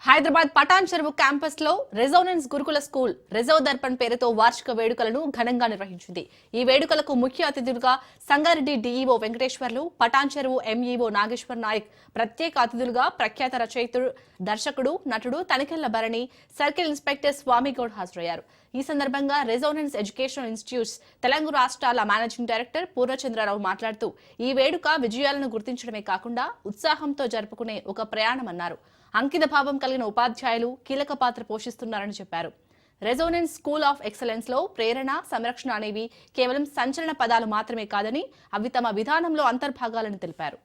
హైదరాబాద్ పటాన్ చెరువు క్యాంపస్ లో రెజోనెన్స్ గురుకుల స్కూల్ రిజర్వ్ దర్పణ్ పేరుతో వార్షిక వేడుకలను ఘనంగా నిర్వహించింది. ఈ వేడుకలకు ముఖ్య అతిథులుగా సంగారెడ్డి డీఈఓ వెంకటేశ్వర్లు, పటాన్ చెరువు ఎంఈఓ నాగేశ్వర్ నాయక్, ప్రత్యేక అతిథులుగా ప్రఖ్యాత రచయితుడు, దర్శకుడు, నటుడు తనికెళ్ల భరణి, సర్కిల్ ఇన్స్పెక్టర్ స్వామిగౌడ్ హాజరయ్యారు. ఈ సందర్భంగా రెజోనెన్స్ ఎడ్యుకేషనల్ ఇన్స్టిట్యూట్స్ తెలంగాణ రాష్ట్రాల మేనేజింగ్ డైరెక్టర్ పూర్ణచంద్రరావు మాట్లాడుతూ, ఈ వేడుక విజయాలను గుర్తించడమే కాకుండా ఉత్సాహంతో జరుపుకునే ఒక ప్రయాణమన్నారు. అంకిత భావం కలిగిన ఉపాధ్యాయులు కీలక పాత్ర పోషిస్తున్నారని చెప్పారు. రెజోనెన్స్ స్కూల్ ఆఫ్ ఎక్సలెన్స్ లో ప్రేరణ, సంరక్షణ అనేవి కేవలం సంచలన పదాలు మాత్రమే కాదని అవి తమ విధానంలో అంతర్భాగాలని తెలిపారు.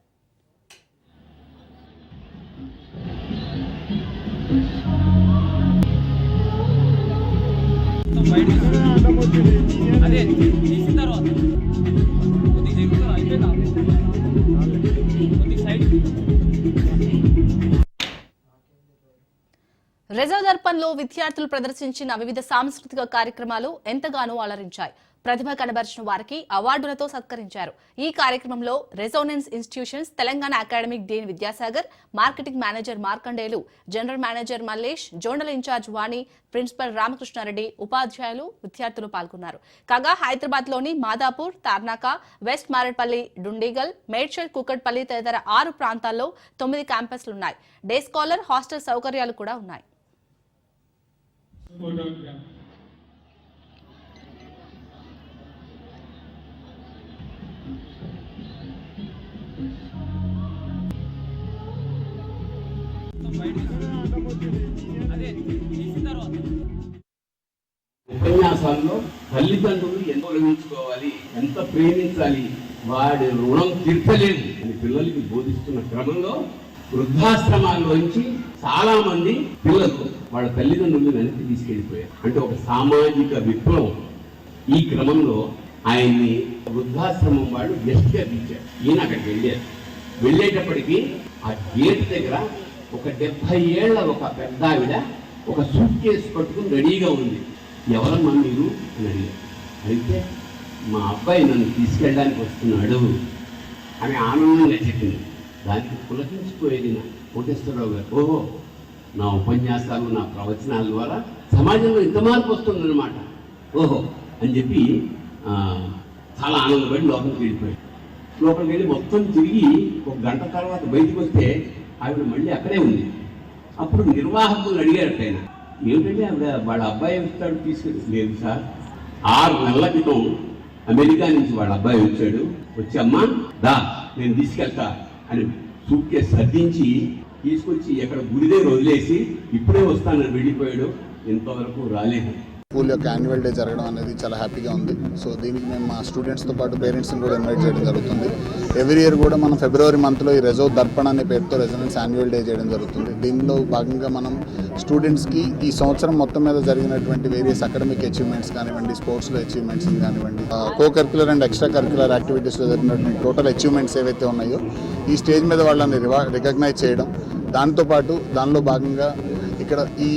రిజర్వ్ దర్పణ్ లో విద్యార్థులు ప్రదర్శించిన వివిధ సాంస్కృతిక కార్యక్రమాలు ఎంతగానో అలరించాయి. ప్రతిభ కనబరిచిన వారికి అవార్డులతో సత్కరించారు. ఈ కార్యక్రమంలో resonance institutions Telangana academic dean Vidyasagar, marketing manager Markandeyulu, general manager Mallesh, zonal incharge Vani, principal Ramakrishna Reddy, ఉపాధ్యాయులు, విద్యార్థులు పాల్గొన్నారు. కాగా హైదరాబాద్ లోని మాదాపూర్, తార్నాక, వెస్ట్ మారేడ్పల్లి, డుండిగల్, మేడ్చల్, కుకట్పల్లి తదితర 6 ప్రాంతాల్లో 9 క్యాంపస్లున్నాయి. డే స్కాలర్, హాస్టల్ సౌకర్యాలు కూడా ఉన్నాయి. ఉపన్యాసాల్లో తల్లిదండ్రులు ఎంత గౌరవించుకోవాలి, ఎంత ప్రేమించాలి, వాడి రుణం తీర్చలేదు అని పిల్లలకి బోధిస్తున్న క్రమంలో వృద్ధాశ్రమాల్లోంచి చాలా మంది పిల్లలు వాళ్ళ తల్లిదండ్రులు వెనక్కి తీసుకెళ్లిపోయారు. అంటే ఒక సామాజిక విప్లవం. ఈ క్రమంలో ఆయన్ని వృద్ధాశ్రమం వాళ్ళు గెస్ట్ గా పిలిచారు. ఈయన అక్కడికి వెళ్ళారు. వెళ్ళేటప్పటికి ఆ గేట్ దగ్గర ఒక 70 ఏళ్ల ఒక పెద్ద ఆవిడ ఒక సూట్ కేసు పట్టుకుని రెడీగా ఉంది. ఎవరమ్మా మీరు అని అడిగారు. అయితే మా అబ్బాయి నన్ను తీసుకెళ్ళడానికి వస్తున్నాడు అని ఆనందంగా చెప్పింది. దానికి పులకించిపోయేది నా కోటేశ్వరరావు గారు. ఓహో, నా ఉపన్యాసాలు, నా ప్రవచనాల ద్వారా సమాజంలో ఇంత మార్పు వస్తుందన్నమాట, ఓహో అని చెప్పి చాలా ఆనందపడి లోపలికి వెళ్ళిపోయాడు. లోపలికి వెళ్ళి మొత్తం తిరిగి ఒక గంట తర్వాత బయటకు వస్తే ఆవిడ మళ్ళీ అక్కడే ఉంది. అప్పుడు నిర్వాహకులు అడిగారట ఆయన, ఏమిటంటే ఆవిడ వాళ్ళ అబ్బాయి వస్తాడు తీసుకెళ్ళి. లేదు సార్, 6 నెలల క్రితం అమెరికా నుంచి వాళ్ళ అబ్బాయి వచ్చాడు, వచ్చి అమ్మా దా నేను తీసుకెళ్తా అని సూట్ కేసు సర్దించి తీసుకొచ్చి ఎక్కడ గుడి దగ్గర వదిలేసి ఇప్పుడే వస్తానని వెళ్ళిపోయాడు. ఇంతవరకు రాలేదు. స్కూల్ యొక్క యాన్యువల్ డే జరగడం అనేది చాలా హ్యాపీగా ఉంది. సో దీనికి మేము మా స్టూడెంట్స్తో పాటు పేరెంట్స్ని కూడా ఇన్వైట్ చేయడం జరుగుతుంది. ఎవ్రీ ఇయర్ కూడా మనం ఫిబ్రవరి మంత్లో ఈ రిజర్వ్ దర్పణ్ అనే పేరుతో రెజోనెన్స్ యాన్యువల్ డే చేయడం జరుగుతుంది. దీనిలో భాగంగా మనం స్టూడెంట్స్కి ఈ సంవత్సరం మొత్తం మీద జరిగినటువంటి వేరియస్ అకాడమిక్ అచీవ్మెంట్స్ కానివ్వండి, స్పోర్ట్స్లో అచీవ్మెంట్స్ కానివ్వండి, co curricular and extra curricular యాక్టివిటీస్లో జరిగినటువంటి టోటల్ అచీవ్మెంట్స్ ఏవైతే ఉన్నాయో ఈ స్టేజ్ మీద వాళ్ళని రికగ్నైజ్ చేయడం, దాంతోపాటు దానిలో భాగంగా ఇక్కడ ఈ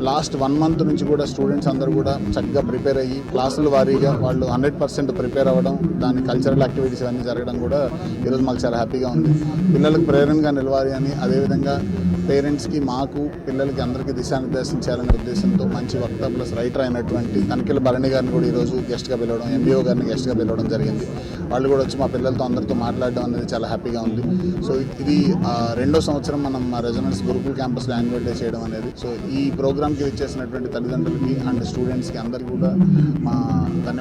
లాస్ట్ 1 మంత్ నుంచి కూడా స్టూడెంట్స్ అందరూ కూడా చక్కగా ప్రిపేర్ అయ్యి క్లాసుల వారీగా వాళ్ళు 100% ప్రిపేర్ అవ్వడం, దాని కల్చరల్ యాక్టివిటీస్ అన్నీ జరగడం కూడా ఈరోజు మాకు చాలా హ్యాపీగా ఉంది. పిల్లలకు ప్రేరణగా నిలవాలి అని, అదేవిధంగా పేరెంట్స్కి, మాకు, పిల్లలకి అందరికీ దిశానిర్దేశం చేయాలనే ఉద్దేశంతో మంచి వక్త ప్లస్ రైటర్ అయినటువంటి తనికెళ్ల భరణి గారిని కూడా ఈరోజు గెస్ట్గా పిలవడం, ఎంబీఓ గారిని గెస్ట్గా పిలవడం జరిగింది. వాళ్ళు కూడా వచ్చి మా పిల్లలతో అందరితో మాట్లాడడం అనేది చాలా హ్యాపీగా ఉంది. సో ఇది 2వ సంవత్సరం మనం మా రెజోనెన్స్ గురుకుల్ క్యాంపస్లో యాన్యువల్ డే చేయడం అనేది. సో ఈ ప్రోగ్రామ్కి ఇచ్చేసినటువంటి తల్లిదండ్రులకి అండ్ స్టూడెంట్స్కి అందరికీ కూడా మా ధన్యవాదాలు.